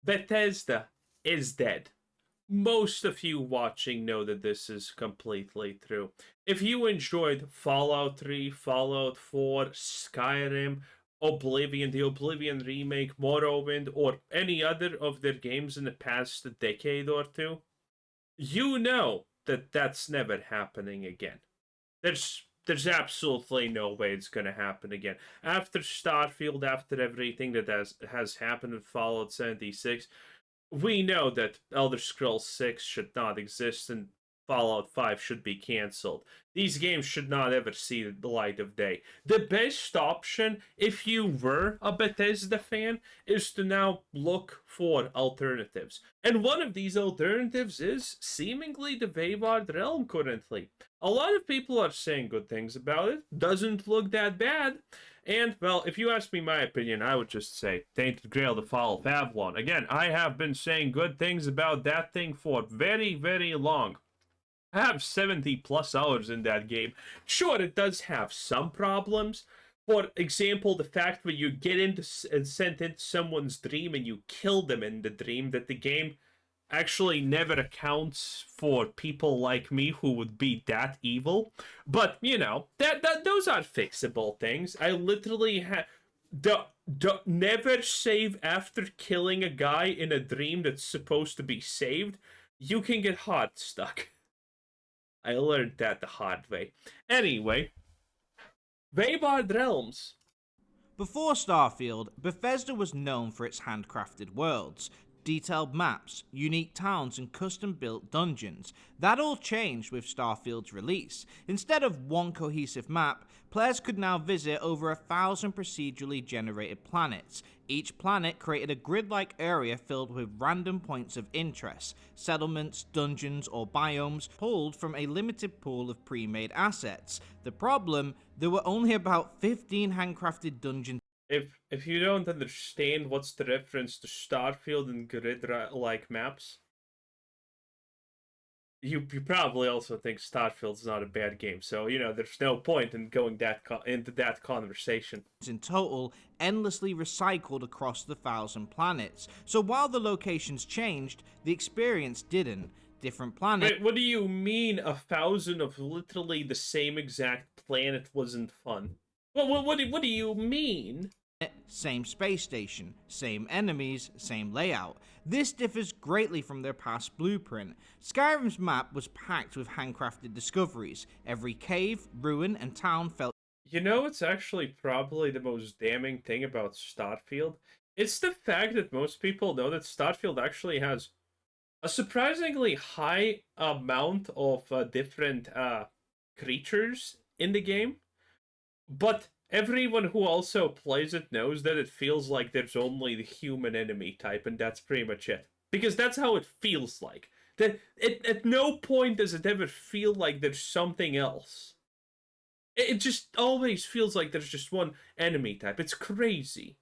Bethesda is dead. Most of you watching know that this is completely true. If you enjoyed Fallout 3, Fallout 4, Skyrim, Oblivion, the Oblivion remake, Morrowind, or any other of their games in the past decade or two, you know that that's never happening again. There's absolutely no way it's gonna happen again. After Starfield, after everything that has happened with Fallout 76, we know that Elder Scrolls 6 should not exist and Fallout 5 should be cancelled. These games should not ever see the light of day. The best option, if you were a Bethesda fan, is to now look for alternatives. And one of these alternatives is seemingly the Wayward Realm currently. A lot of people are saying good things about it. Doesn't look that bad. And, well, if you ask me my opinion, I would just say Tainted Grail, the Fall of Avalon. Again, I have been saying good things about that thing for very, very long. I have 70 plus hours in that game. Sure, it does have some problems. For example, the fact when you get into and sent into someone's dream and you kill them in the dream, that the game actually never accounts for people like me who would be that evil. But, you know, that those are fixable things. I literally have... never save after killing a guy in a dream that's supposed to be saved. You can get hard stuck. I learned that the hard way. Anyway, Wayward Realms. Before Starfield, Bethesda was known for its handcrafted worlds, detailed maps, unique towns, and custom-built dungeons. That all changed with Starfield's release. Instead of one cohesive map, players could now visit over 1,000 procedurally generated planets. Each planet created a grid-like area filled with random points of interest, settlements, dungeons, or biomes pulled from a limited pool of pre-made assets. The problem, there were only about 15 handcrafted dungeons. If you don't understand what's the reference to Starfield and grid-like maps, you probably also think Starfield's not a bad game. So, you know, there's no point in going into that conversation. In total, endlessly recycled across the 1,000 planets. So while the locations changed, the experience didn't. Different planets... Wait, what do you mean 1,000 of literally the same exact planet wasn't fun? What do you mean? Same space station, same enemies, same layout. This differs greatly from their past blueprint. Skyrim's map was packed with handcrafted discoveries. Every cave, ruin, and town felt... You know what's actually probably the most damning thing about Starfield? It's the fact that most people know that Starfield actually has a surprisingly high amount of different creatures in the game. But everyone who also plays it knows that it feels like there's only the human enemy type, and that's pretty much it. Because that's how it feels like. That at no point does it ever feel like there's something else. It just always feels like there's just one enemy type. It's crazy.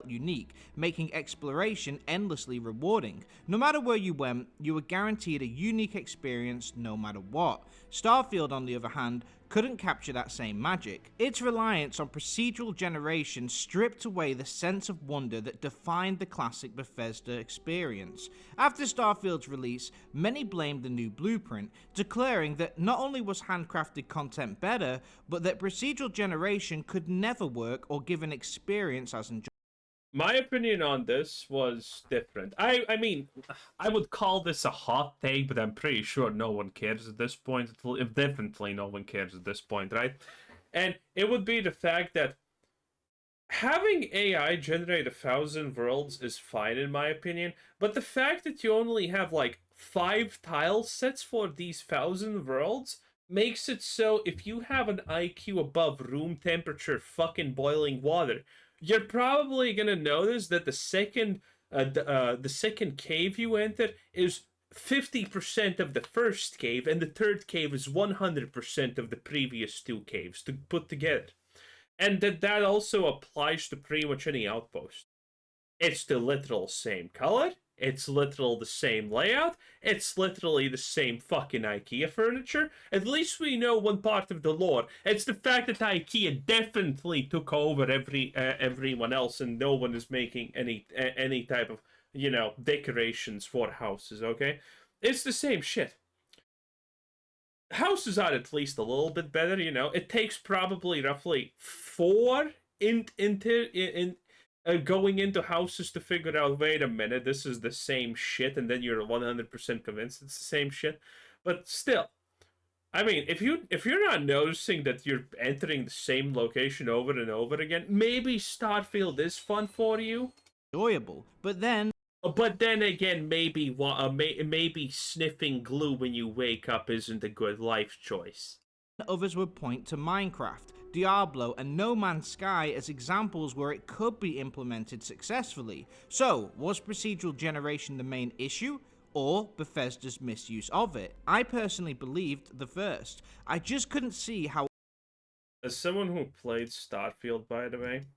Unique, making exploration endlessly rewarding. No matter where you went, you were guaranteed a unique experience no matter what. Starfield, on the other hand, couldn't capture that same magic. Its reliance on procedural generation stripped away the sense of wonder that defined the classic Bethesda experience. After Starfield's release, many blamed the new blueprint, declaring that not only was handcrafted content better, but that procedural generation could never work or give an experience as enjoyable. My opinion on this was different. I mean, I would call this a hot take, but I'm pretty sure no one cares at this point. Definitely no one cares at this point, right? And it would be the fact that having AI generate 1,000 worlds is fine in my opinion, but the fact that you only have like 5 tile sets for these 1,000 worlds makes it so if you have an IQ above room temperature fucking boiling water, you're probably gonna notice that the second cave you enter is 50% of the first cave, and the third cave is 100% of the previous 2 caves to put together, and that also applies to pretty much any outpost. It's the literal same color. It's literally the same layout. It's literally the same fucking IKEA furniture. At least we know one part of the lore. It's the fact that IKEA definitely took over everyone else, and no one is making any type of decorations for houses, okay? It's the same shit. Houses are at least a little bit better, It takes probably roughly 4 going into houses to figure out, wait a minute, this is the same shit, and then you're 100% convinced it's the same shit. But still, I mean, if you're not noticing that you're entering the same location over and over again, maybe Starfield is fun for you. enjoyable. But then again, maybe sniffing glue when you wake up isn't a good life choice. Others would point to Minecraft, Diablo, and No Man's Sky as examples where it could be implemented successfully. So, was procedural generation the main issue, or Bethesda's misuse of it? I personally believed the first. I just couldn't see how. As someone who played Starfield, by the way,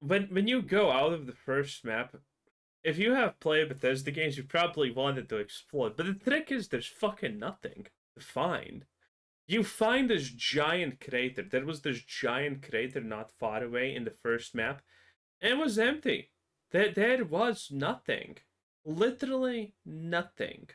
when you go out of the first map, if you have played Bethesda games, you probably wanted to explore. But the trick is there's fucking nothing to find. You find this giant crater. There was this giant crater not far away in the first map, and it was empty. There was nothing. Literally nothing.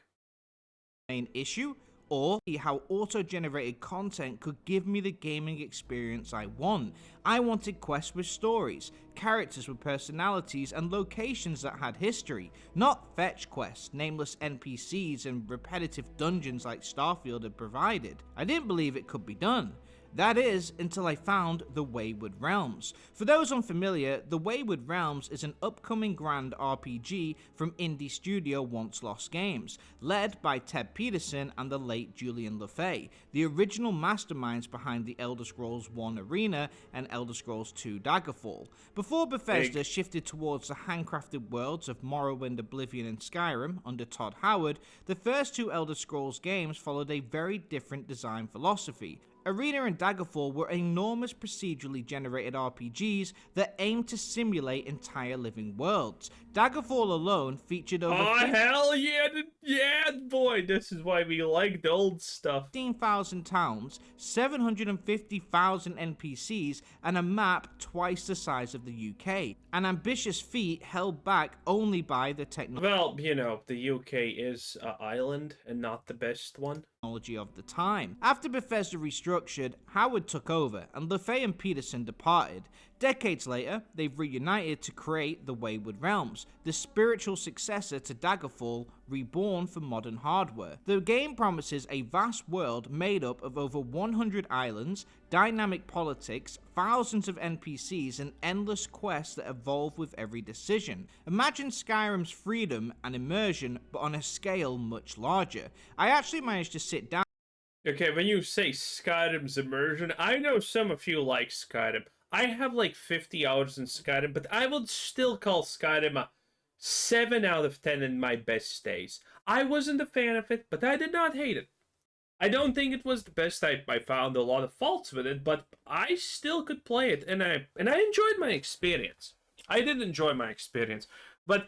Main issue, or how auto-generated content could give me the gaming experience I want. I wanted quests with stories, characters with personalities, and locations that had history, not fetch quests, nameless NPCs, and repetitive dungeons like Starfield had provided. I didn't believe it could be done. That is, until I found the Wayward Realms. For those unfamiliar, the Wayward Realms is an upcoming grand RPG from indie studio Once Lost Games, led by Ted Peterson and the late Julian Lefay, the original masterminds behind the Elder Scrolls 1 Arena and Elder Scrolls 2 Daggerfall. Before Bethesda shifted towards the handcrafted worlds of Morrowind, Oblivion, and Skyrim under Todd Howard, the first 2 Elder Scrolls games followed a very different design philosophy. Arena and Daggerfall were enormous procedurally generated RPGs that aimed to simulate entire living worlds. Daggerfall alone featured over hell yeah, yeah, boy, this is why we like the old stuff. 15,000 towns, 750,000 NPCs, and a map twice the size of the UK. An ambitious feat held back only by the technology. Well, the UK is an island and not the best one. Of the time. After Bethesda restructured, Howard took over and Lefay and Peterson departed. Decades later, they've reunited to create the Wayward Realms, the spiritual successor to Daggerfall, reborn for modern hardware. The game promises a vast world made up of over 100 islands, dynamic politics, thousands of NPCs, and endless quests that evolve with every decision. Imagine Skyrim's freedom and immersion, but on a scale much larger. I actually managed to sit down. Okay, when you say Skyrim's immersion, I know some of you like Skyrim. I have like 50 hours in Skyrim, but I would still call Skyrim a 7 out of 10 in my best days. I wasn't a fan of it, but I did not hate it. I don't think it was the best. I found a lot of faults with it, but I still could play it, and I enjoyed my experience. I did enjoy my experience, but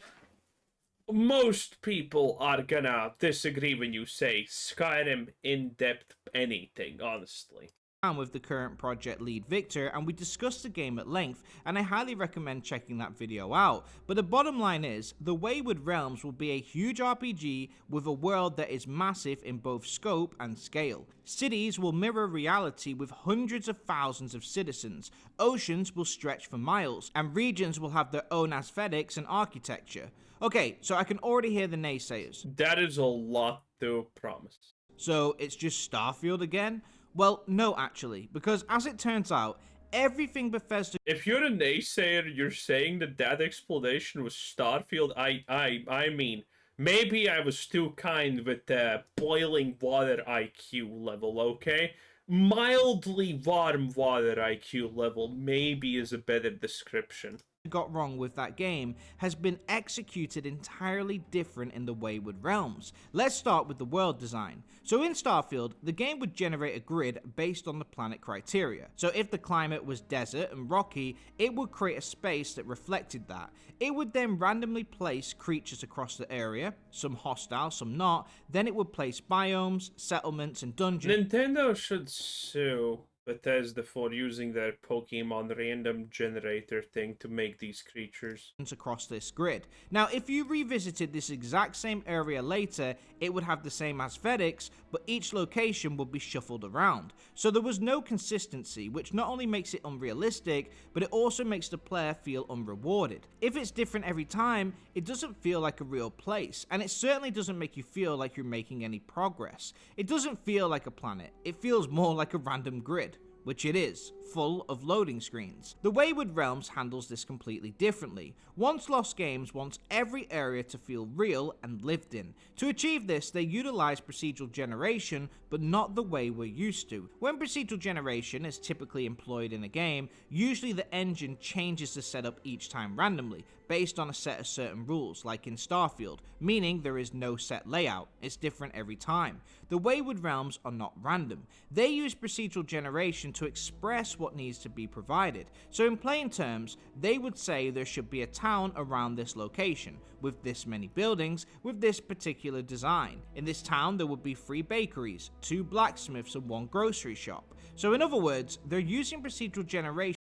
most people are gonna disagree when you say Skyrim in-depth anything, honestly. With the current project lead Victor, and we discussed the game at length, and I highly recommend checking that video out. But the bottom line is, the Wayward Realms will be a huge RPG with a world that is massive in both scope and scale. Cities will mirror reality with hundreds of thousands of citizens, oceans will stretch for miles, and regions will have their own aesthetics and architecture. Okay, so I can already hear the naysayers. That is a lot to promise. So it's just Starfield again? Well, no actually, because as it turns out, everything Bethesda... If you're a naysayer, you're saying that explanation was Starfield. I mean, maybe I was too kind with the boiling water IQ level, okay? Mildly warm water IQ level maybe is a better description. Got wrong with that game has been executed entirely different in the Wayward Realms. Let's start with the world design. So in Starfield, the game would generate a grid based on the planet criteria. So if the climate was desert and rocky, it would create a space that reflected that. It would then randomly place creatures across the area, some hostile, some not. Then it would place biomes, settlements, and dungeons. Nintendo should sue Bethesda for using their Pokemon random generator thing to make these creatures. Across this grid. Now, if you revisited this exact same area later, it would have the same aesthetics, but each location would be shuffled around. So there was no consistency, which not only makes it unrealistic, but it also makes the player feel unrewarded. If it's different every time, it doesn't feel like a real place, and it certainly doesn't make you feel like you're making any progress. It doesn't feel like a planet, it feels more like a random grid. Which it is, full of loading screens. The Wayward Realms handles this completely differently. Once Lost Games wants every area to feel real and lived in. To achieve this, they utilize procedural generation, but not the way we're used to. When procedural generation is typically employed in a game, usually the engine changes the setup each time randomly, based on a set of certain rules, like in Starfield, meaning there is no set layout, it's different every time. The Wayward Realms are not random. They use procedural generation to express what needs to be provided. So in plain terms, they would say there should be a town around this location, with this many buildings, with this particular design. In this town there would be 3 bakeries, 2 blacksmiths and 1 grocery shop. So in other words, they're using procedural generation.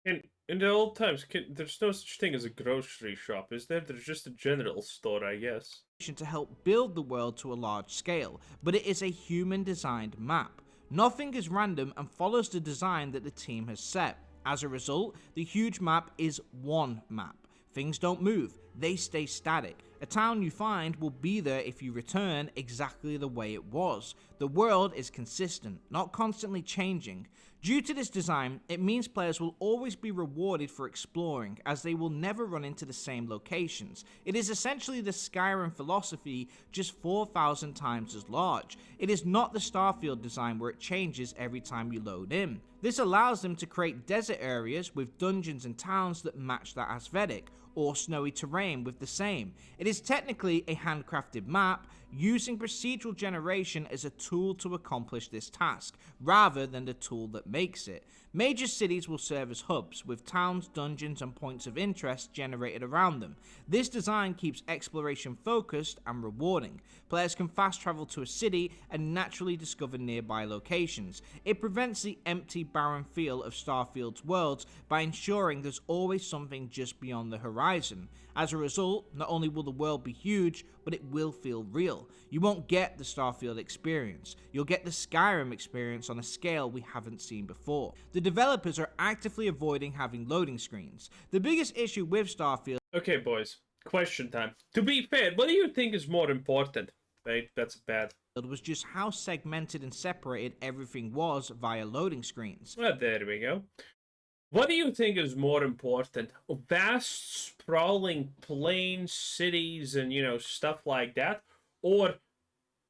In the old times, there's no such thing as a grocery shop, is there? There's just a general store, I guess. To help build the world to a large scale, but it is a human-designed map. Nothing is random and follows the design that the team has set. As a result, the huge map is one map. Things don't move, they stay static. A town you find will be there if you return exactly the way it was. The world is consistent, not constantly changing. Due to this design, it means players will always be rewarded for exploring, as they will never run into the same locations. It is essentially the Skyrim philosophy, just 4,000 times as large. It is not the Starfield design where it changes every time you load in. This allows them to create desert areas with dungeons and towns that match that aesthetic, or snowy terrain with the same. It is technically a handcrafted map, using procedural generation as a tool to accomplish this task, rather than the tool that makes it. Major cities will serve as hubs, with towns, dungeons, and points of interest generated around them. This design keeps exploration focused and rewarding. Players can fast travel to a city and naturally discover nearby locations. It prevents the empty, barren feel of Starfield's worlds by ensuring there's always something just beyond the horizon. As a result, not only will the world be huge, but it will feel real. You won't get the Starfield experience. You'll get the Skyrim experience on a scale we haven't seen before. The developers are actively avoiding having loading screens. The biggest issue with Starfield... Okay, boys. Question time. To be fair, what do you think is more important? Right, that's bad. ...was just how segmented and separated everything was via loading screens. Well, there we go. What do you think is more important? Vast, sprawling plains, cities, and, stuff like that? Or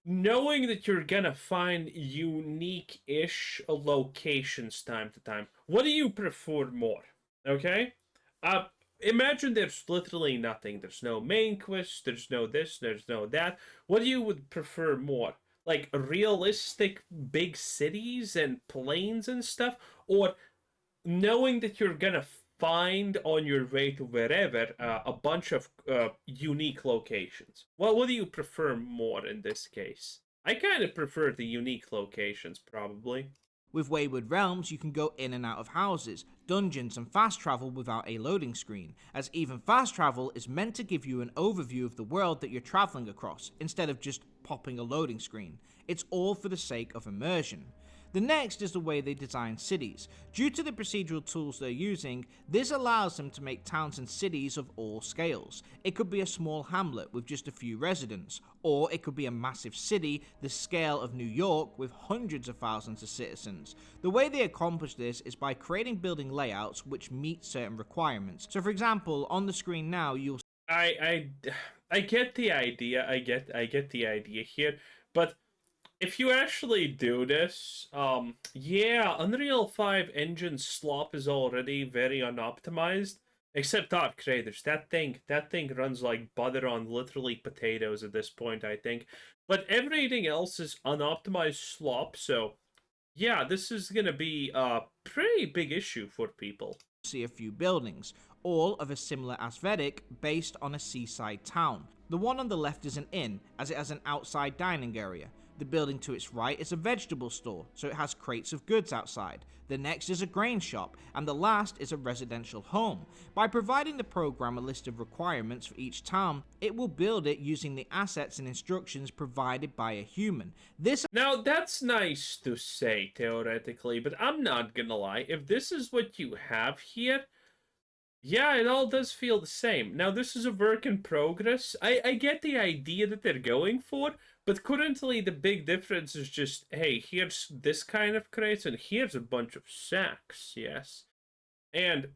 knowing that you're gonna find unique-ish locations time to time? What do you prefer more? Okay? Imagine there's literally nothing. There's no main quest, there's no this, there's no that. What do you would prefer more? Like realistic big cities and plains and stuff? Or knowing that you're gonna find on your way to wherever a bunch of unique locations? Well, what do you prefer more in this case? I kind of prefer the unique locations, probably. With Wayward Realms, you can go in and out of houses, dungeons, and fast travel without a loading screen, as even fast travel is meant to give you an overview of the world that you're traveling across, instead of just popping a loading screen. It's all for the sake of immersion. The next is the way they design cities. Due to the procedural tools they're using, this allows them to make towns and cities of all scales. It could be a small hamlet with just a few residents, or it could be a massive city, the scale of New York, with hundreds of thousands of citizens. The way they accomplish this is by creating building layouts which meet certain requirements. So for example, on the screen now you'll... I get the idea, I get the idea here, but if you actually do this, yeah, Unreal 5 engine slop is already very unoptimized. Except Dark Creators. That thing runs like butter on literally potatoes at this point, I think. But everything else is unoptimized slop, so yeah, this is gonna be a pretty big issue for people. See a few buildings, all of a similar aesthetic based on a seaside town. The one on the left is an inn, as it has an outside dining area. The building to its right is a vegetable store, so it has crates of goods outside. The next is a grain shop, and the last is a residential home. By providing the program a list of requirements for each town, it will build it using the assets and instructions provided by a human. Now, that's nice to say, theoretically, but I'm not gonna lie. If this is what you have here, yeah, it all does feel the same. Now, this is a work in progress. I get the idea that they're going for, but currently the big difference is just, hey, here's this kind of crates, and here's a bunch of sacks, yes. And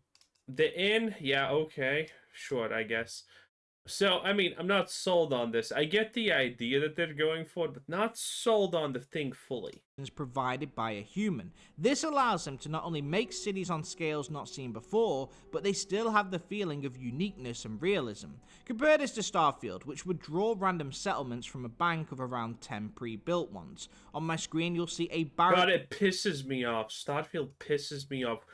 the inn, yeah, okay, sure, I guess. So, I mean, I'm not sold on this. I get the idea that they're going for, but not sold on the thing fully. Is provided by a human. This allows them to not only make cities on scales not seen before, but they still have the feeling of uniqueness and realism. Compare this to Starfield, which would draw random settlements from a bank of around 10 pre-built ones. On my screen you'll see a barrack. God, it pisses me off. Starfield pisses me off.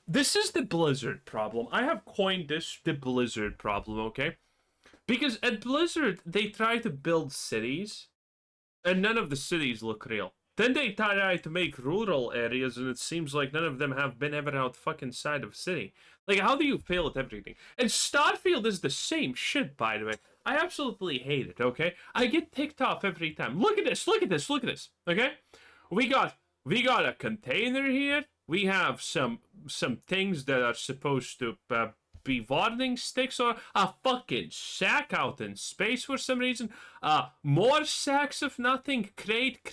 This is the Blizzard problem. I have coined this the Blizzard problem, okay? Because at Blizzard, they try to build cities, and none of the cities look real. Then they try to make rural areas, and it seems like none of them have been ever out fucking side of a city. Like, how do you fail at everything? And Starfield is the same shit, by the way. I absolutely hate it, okay? I get ticked off every time. Look at this, look at this, look at this, okay? We got a container here. We have some things that are supposed to be warning sticks, or a fucking sack out in space for some reason. More sacks of nothing. Crate.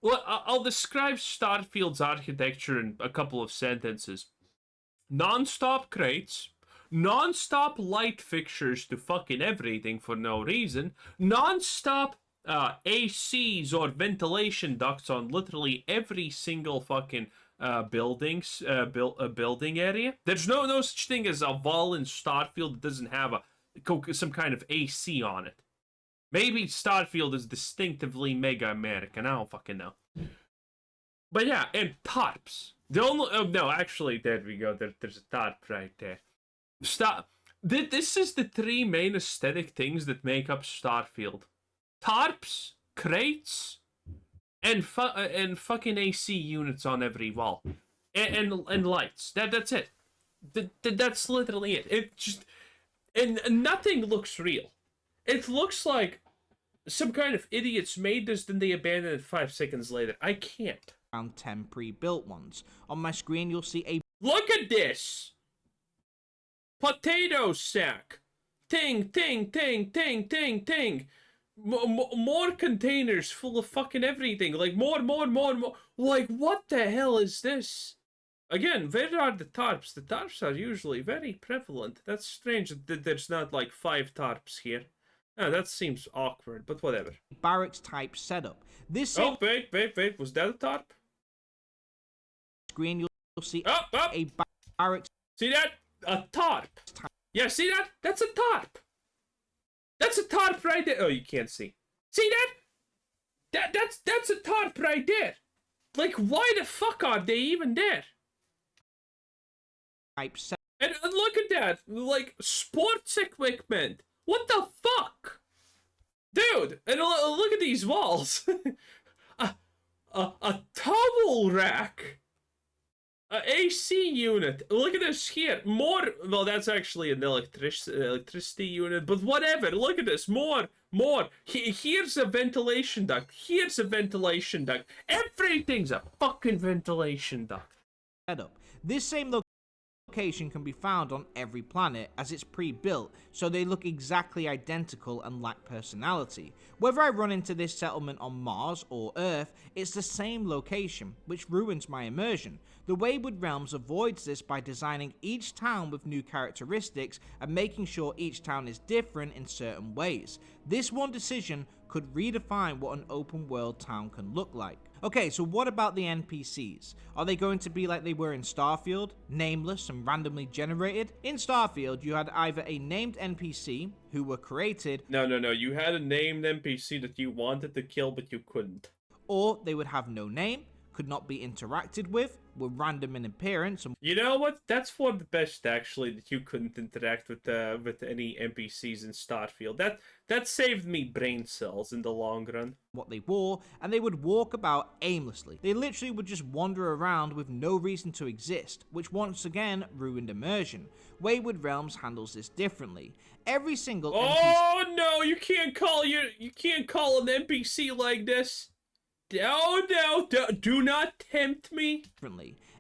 Well, I'll describe Starfield's architecture in a couple of sentences. Non-stop crates. Non-stop light fixtures to fucking everything for no reason. Non-stop ACs or ventilation ducts on literally every single fucking building area. There's no such thing as a wall in Starfield that doesn't have some kind of AC on it. Maybe Starfield is distinctively mega American. I don't fucking know. But yeah, and tarps. The only no, actually, there we go. There's a tarp right there. This is the three main aesthetic things that make up Starfield. Tarps, crates, and fucking AC units on every wall, and lights. That's it. That's literally it. It just and nothing looks real. It looks like some kind of idiots made this, then they abandoned it 5 seconds later. I can't. Around 10 pre-built ones. On my screen you'll see a look at this. Potato sack. Ting. More containers full of fucking everything. Like, more. Like, what the hell is this? Again, where are the tarps? The tarps are usually very prevalent. That's strange that there's not, like, 5 tarps here. Oh, that seems awkward, but whatever. Barracks type setup. This oh, wait. Was that a tarp? Screen, you'll see a barracks. See that? A tarp. Yeah, see that? That's a tarp. That's a tarp right there. Oh, you can't see. See that? That's a tarp right there. Like, why the fuck are they even there? And look at that. Like, sports equipment. What the fuck? Dude, and look at these walls. a towel rack. A AC unit. Look at this here. More. Well, that's actually an electricity unit, but whatever. Look at this. More. Here's a ventilation duct. Here's a ventilation duct. Everything's a fucking ventilation duct. This same location can be found on every planet as it's pre-built, so they look exactly identical and lack personality. Whether I run into this settlement on Mars or Earth, it's the same location, which ruins my immersion. The Wayward Realms avoids this by designing each town with new characteristics and making sure each town is different in certain ways. This one decision could redefine what an open world town can look like. Okay, so what about the NPCs? Are they going to be like they were in Starfield, nameless and randomly generated? In Starfield, you had either a named NPC, who were created... No, you had a named NPC that you wanted to kill, but you couldn't. Or they would have no name, could not be interacted with, were random in appearance, and You know what? That's for the best, actually, that you couldn't interact with any NPCs in Starfield. That saved me brain cells in the long run. what they wore, and they would walk about aimlessly. They literally would just wander around with no reason to exist, which once again ruined immersion. Wayward Realms handles this differently. Every single NPC. Oh no! You can't call an NPC like this. No, do not tempt me.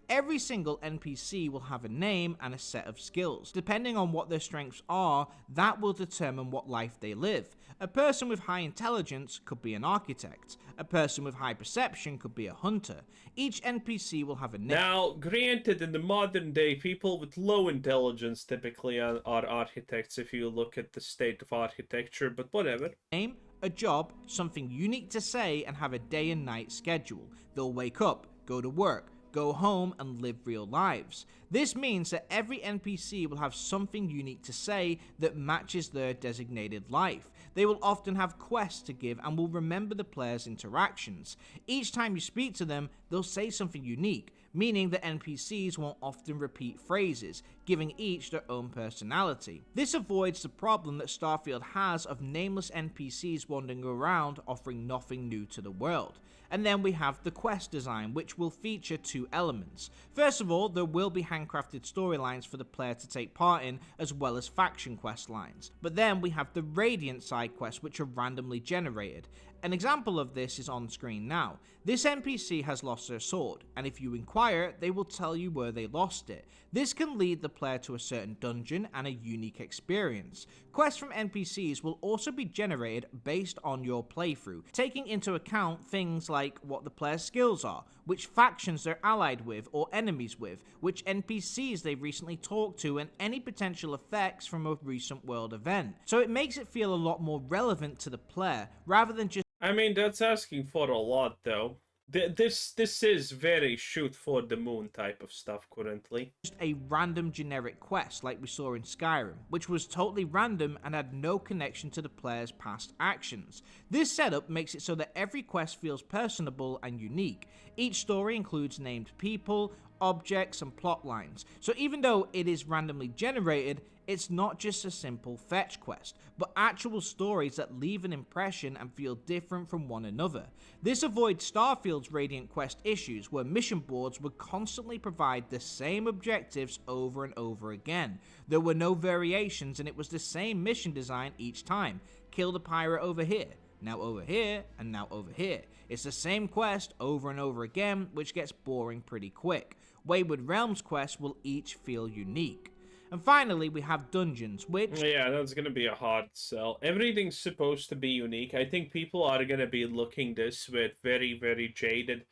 Every single NPC will have a name and a set of skills. Depending on what their strengths are, that will determine what life they live. A person with high intelligence could be an architect. A person with high perception could be a hunter. Each NPC will have a name. Now, granted, in the modern day, people with low intelligence typically are architects if you look at the state of architecture, but whatever. Name, a job, something unique to say, and have a day and night schedule. They'll wake up, go to work, go home, and live real lives. This means that every NPC will have something unique to say that matches their designated life. They will often have quests to give and will remember the player's interactions. Each time you speak to them, they'll say something unique, meaning that NPCs won't often repeat phrases, giving each their own personality. This avoids the problem that Starfield has of nameless NPCs wandering around offering nothing new to the world. And then we have the quest design, which will feature two elements. First of all, there will be handcrafted storylines for the player to take part in, as well as faction quest lines. But then we have the Radiant side quests, which are randomly generated. An example of this is on screen now. This NPC has lost their sword, and if you inquire, they will tell you where they lost it. This can lead the player to a certain dungeon and a unique experience. Quests from NPCs will also be generated based on your playthrough, taking into account things like what the player's skills are, which factions they're allied with or enemies with, which NPCs they've recently talked to, and any potential effects from a recent world event. So it makes it feel a lot more relevant to the player, rather than just... I mean, that's asking for a lot, though. This is very shoot for the moon type of stuff currently. Just a random generic quest like we saw in Skyrim, which was totally random and had no connection to the player's past actions. This setup makes it so that every quest feels personable and unique. Each story includes named people, objects, and plot lines. So even though it is randomly generated, it's not just a simple fetch quest, but actual stories that leave an impression and feel different from one another. This avoids Starfield's Radiant quest issues, where mission boards would constantly provide the same objectives over and over again. There were no variations, and it was the same mission design each time. Kill the pirate over here, now over here, and now over here. It's the same quest over and over again, which gets boring pretty quick. Wayward Realms quests will each feel unique. And finally, we have dungeons, which... Yeah, that's gonna be a hard sell. Everything's supposed to be unique. I think people are gonna be looking this with a very jaded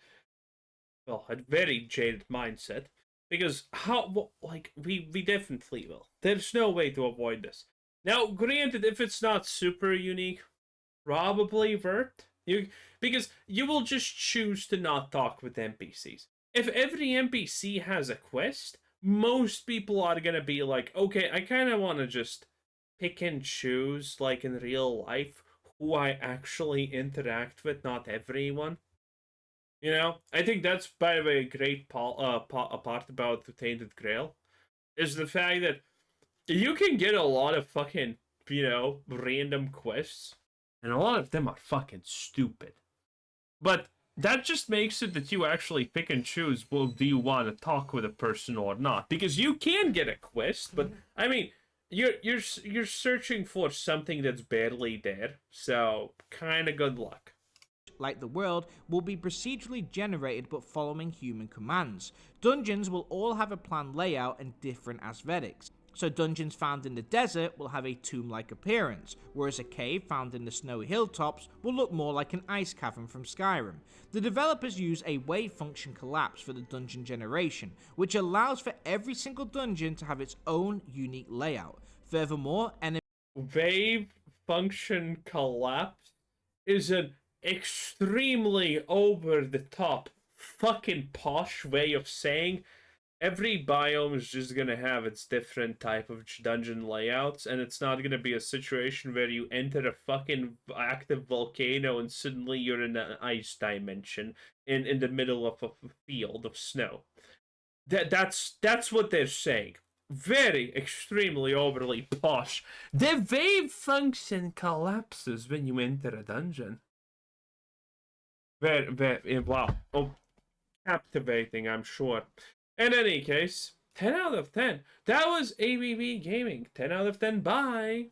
mindset. Because we definitely will. There's no way to avoid this. Now, granted, if it's not super unique, probably worth. Because you will just choose to not talk with NPCs. If every NPC has a quest, most people are gonna be like, okay, I kind of want to just pick and choose, like in real life, who I actually interact with, not everyone. You know? I think that's, by the way, a great part about the Tainted Grail, is the fact that you can get a lot of fucking, random quests, and a lot of them are fucking stupid. But that just makes it that you actually pick and choose, well, do you want to talk with a person or not? Because you can get a quest, but I mean, you're searching for something that's barely there, so kind of good luck. Like the world, will be procedurally generated but following human commands. Dungeons will all have a planned layout and different aesthetics. So dungeons found in the desert will have a tomb-like appearance, whereas a cave found in the snowy hilltops will look more like an ice cavern from Skyrim. The developers use a wave function collapse for the dungeon generation, which allows for every single dungeon to have its own unique layout. Furthermore, wave function collapse is an extremely over-the-top fucking posh way of saying every biome is just gonna have its different type of dungeon layouts, and it's not gonna be a situation where you enter a fucking active volcano and suddenly you're in an ice dimension. in the middle of a field of snow. That's what they're saying. Very extremely overly posh. The wave function collapses when you enter a dungeon. Very wow. Oh, captivating, I'm sure. In any case, 10 out of 10. That was ABV Gaming. 10 out of 10. Bye.